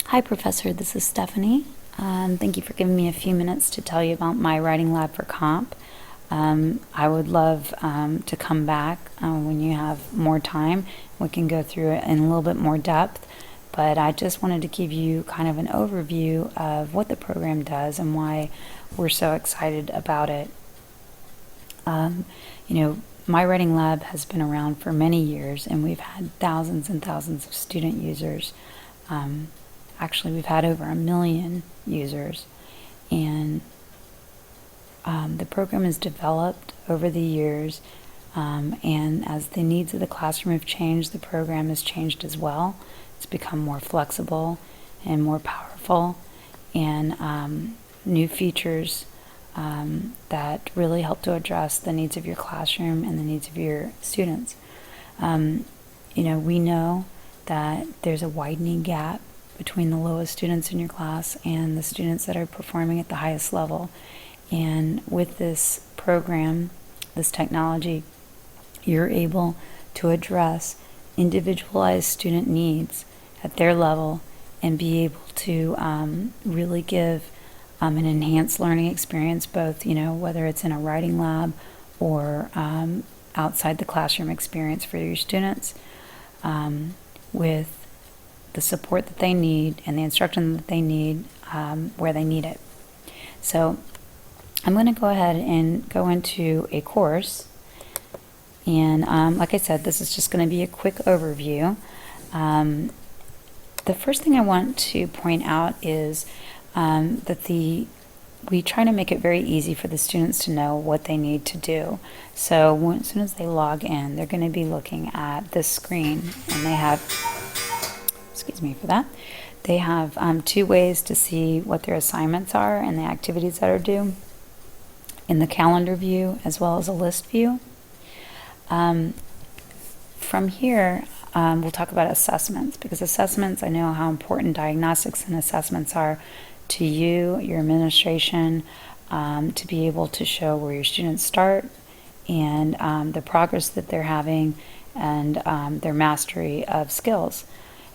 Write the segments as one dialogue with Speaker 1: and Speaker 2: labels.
Speaker 1: Hi, Professor. This is Stephanie. Thank you for giving me a few minutes to tell you about my writing lab for comp. I would love to come back when you have more time. We can go through it in a little bit more depth, but I just wanted to give you kind of an overview of what the program does and why we're so excited about it. MyWritingLab has been around for many years, and we've had thousands and thousands of student users. Actually, we've had over 1 million users, and the program has developed over the years, and as the needs of the classroom have changed, the program has changed as well. It's become more flexible and more powerful, and new features that really help to address the needs of your classroom and the needs of your students. We know that there's a widening gap between the lowest students in your class and the students that are performing at the highest level. And with this program, this technology, you're able to address individualized student needs at their level and be able to really give an enhanced learning experience, both, whether it's in a writing lab or outside the classroom experience for your students, with the support that they need and the instruction that they need where they need it. So I'm going to go ahead and go into a course, and like I said, this is just going to be a quick overview. The first thing I want to point out is that we try to make it very easy for the students to know what they need to do. So as soon as they log in, they're going to be looking at this screen, and they have, excuse me for that, they have 2 ways to see what their assignments are and the activities that are due, in the calendar view as well as a list view. From here, we'll talk about assessments, because assessments, I know how important diagnostics and assessments are to you, your administration, to be able to show where your students start and the progress that they're having and their mastery of skills.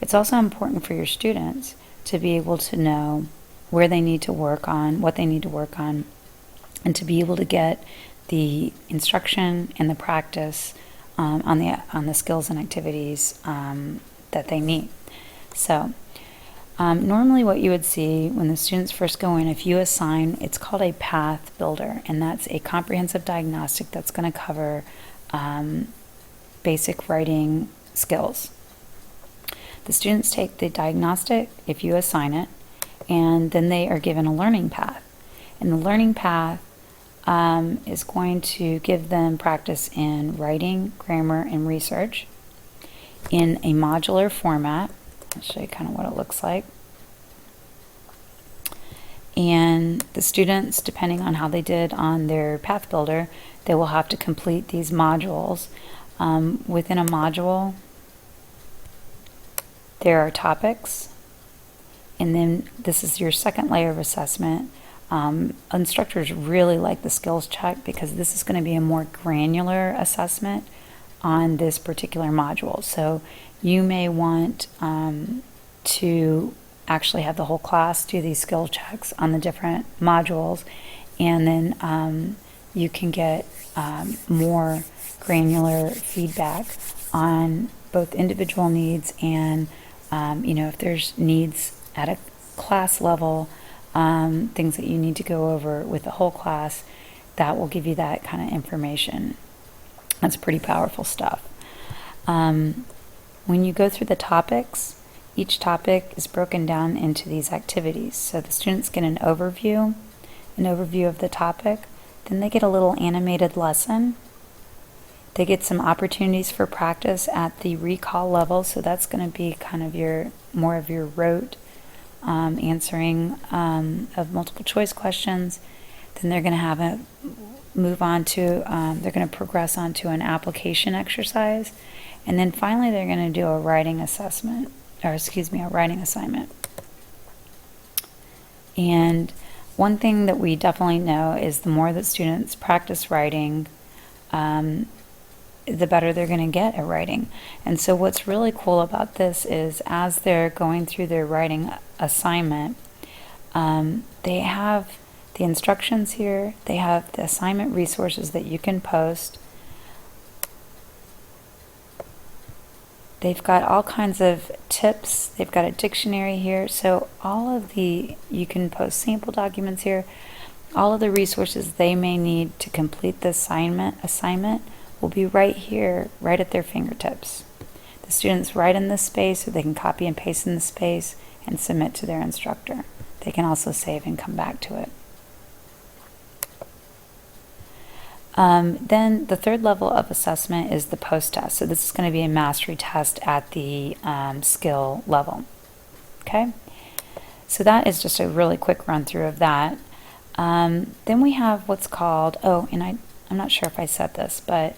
Speaker 1: It's also important for your students to be able to know where they need to work on, what they need to work on, and to be able to get the instruction and the practice on the skills and activities that they need. So normally what you would see when the students first go in, if you assign, it's called a path builder, and that's a comprehensive diagnostic that's going to cover basic writing skills. The students take the diagnostic, if you assign it, and then they are given a learning path. And the learning path is going to give them practice in writing, grammar, and research in a modular format. I'll show you kind of what it looks like. And the students, depending on how they did on their path builder, they will have to complete these modules. Within a module, there are topics, and then this is your second layer of assessment. Instructors really like the skills check because this is going to be a more granular assessment on this particular module. So you may want to actually have the whole class do these skill checks on the different modules, and then you can get more granular feedback on both individual needs and if there's needs at a class level, things that you need to go over with the whole class, that will give you that kind of information. That's pretty powerful stuff. When you go through the topics, each topic is broken down into these activities. So the students get an overview of the topic, then they get a little animated lesson. They get some opportunities for practice at the recall level, so that's going to be kind of more of your rote answering of multiple choice questions. Then they're going to they're going to progress onto an application exercise, and then finally they're going to do a writing assignment. And one thing that we definitely know is the more that students practice writing, the better they're going to get at writing. And so what's really cool about this is as they're going through their writing assignment, they have the instructions here, they have the assignment resources that you can post. They've got all kinds of tips. They've got a dictionary here. So all of you can post sample documents here. All of the resources they may need to complete the assignment will be right here, right at their fingertips. The students write in this space, so they can copy and paste in the space and submit to their instructor. They can also save and come back to it. Then the third level of assessment is the post-test. So this is going to be a mastery test at the skill level. Okay, so that is just a really quick run through of that. Then we have what's called, I'm not sure if I said this, but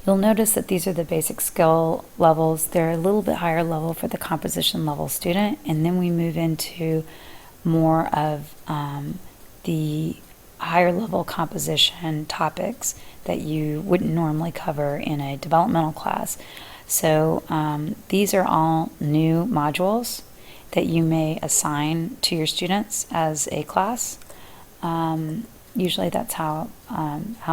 Speaker 1: you'll notice that these are the basic skill levels. They're a little bit higher level for the composition level student, and then we move into more of the higher level composition topics that you wouldn't normally cover in a developmental class. So these are all new modules that you may assign to your students as a class. Usually that's how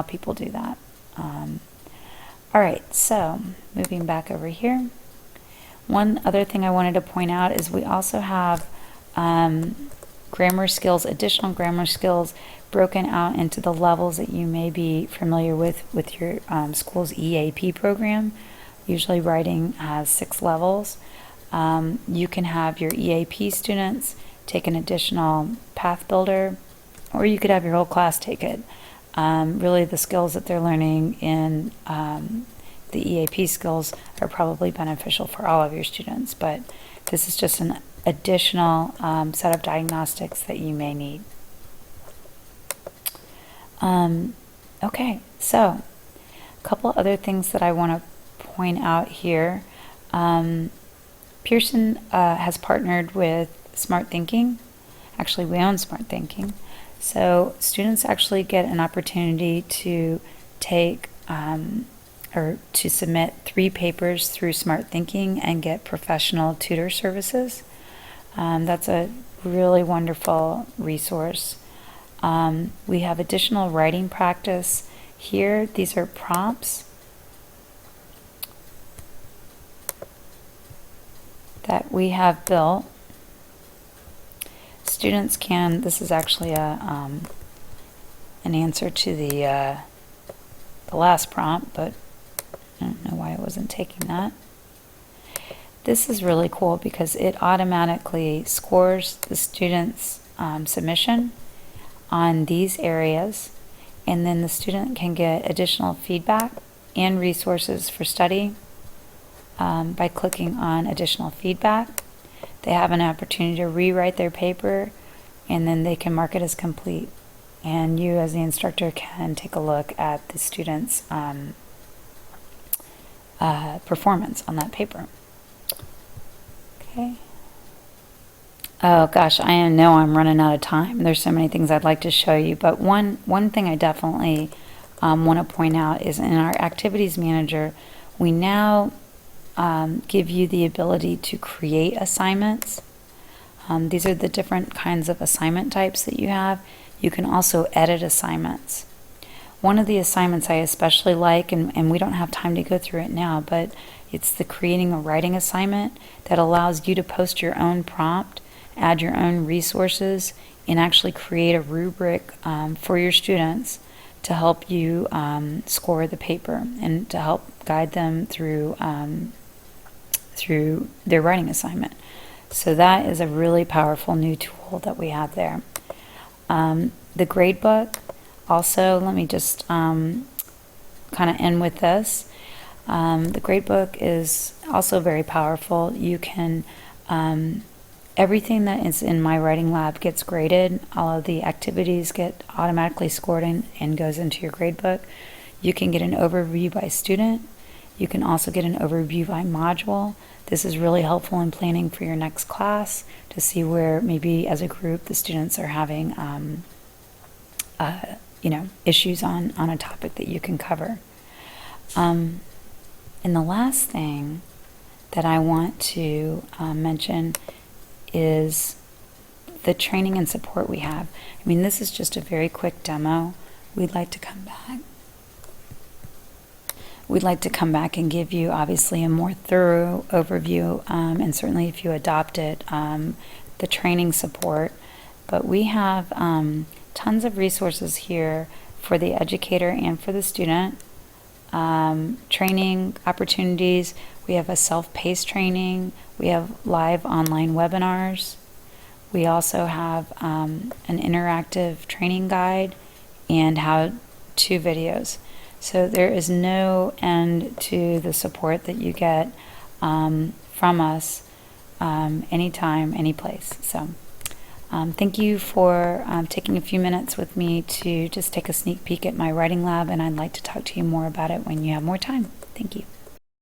Speaker 1: people do that. All right, so moving back over here. One other thing I wanted to point out is we also have grammar skills, additional grammar skills broken out into the levels that you may be familiar with your school's EAP program. Usually writing has 6 levels. You can have your EAP students take an additional path builder, or you could have your whole class take it. Really the skills that they're learning in the EAP skills are probably beneficial for all of your students, but this is just an additional set of diagnostics that you may need. Okay, so a couple other things that I want to point out here. Pearson has partnered with Smart Thinking. Actually, we own Smart Thinking. So students actually get an opportunity to take or to submit 3 papers through Smart Thinking and get professional tutor services. That's a really wonderful resource. We have additional writing practice here. These are prompts that we have built. Students can, this is actually an answer to the last prompt, but I don't know why it wasn't taking that. This is really cool because it automatically scores the student's submission on these areas, and then the student can get additional feedback and resources for study by clicking on additional feedback. They have an opportunity to rewrite their paper, and then they can mark it as complete. And you as the instructor can take a look at the student's performance on that paper. Okay. Oh gosh, I know I'm running out of time. There's so many things I'd like to show you, but one thing I definitely want to point out is in our activities manager, we now give you the ability to create assignments. These are the different kinds of assignment types that you have. You can also edit assignments. One of the assignments I especially like, and we don't have time to go through it now, but it's the creating a writing assignment that allows you to post your own prompt, add your own resources, and actually create a rubric for your students to help you score the paper and to help guide them through their writing assignment. So that is a really powerful new tool that we have there. The gradebook, also, let me just kind of end with this. The gradebook is also very powerful. You can, everything that is in MyWritingLab gets graded. All of the activities get automatically scored in and goes into your gradebook. You can get an overview by student. You can also get an overview by module. This is really helpful in planning for your next class to see where maybe as a group the students are having issues on a topic that you can cover. And the last thing that I want to mention is the training and support we have. I mean, this is just a very quick demo. We'd like to come back. We'd like to come back and give you obviously a more thorough overview, and certainly if you adopt it, the training support. But we have tons of resources here for the educator and for the student. Training opportunities. We have a self-paced training. We have live online webinars. We also have an interactive training guide and how-to videos. So there is no end to the support that you get from us anytime, any place. So thank you for taking a few minutes with me to just take a sneak peek at my writing lab, and I'd like to talk to you more about it when you have more time. Thank you.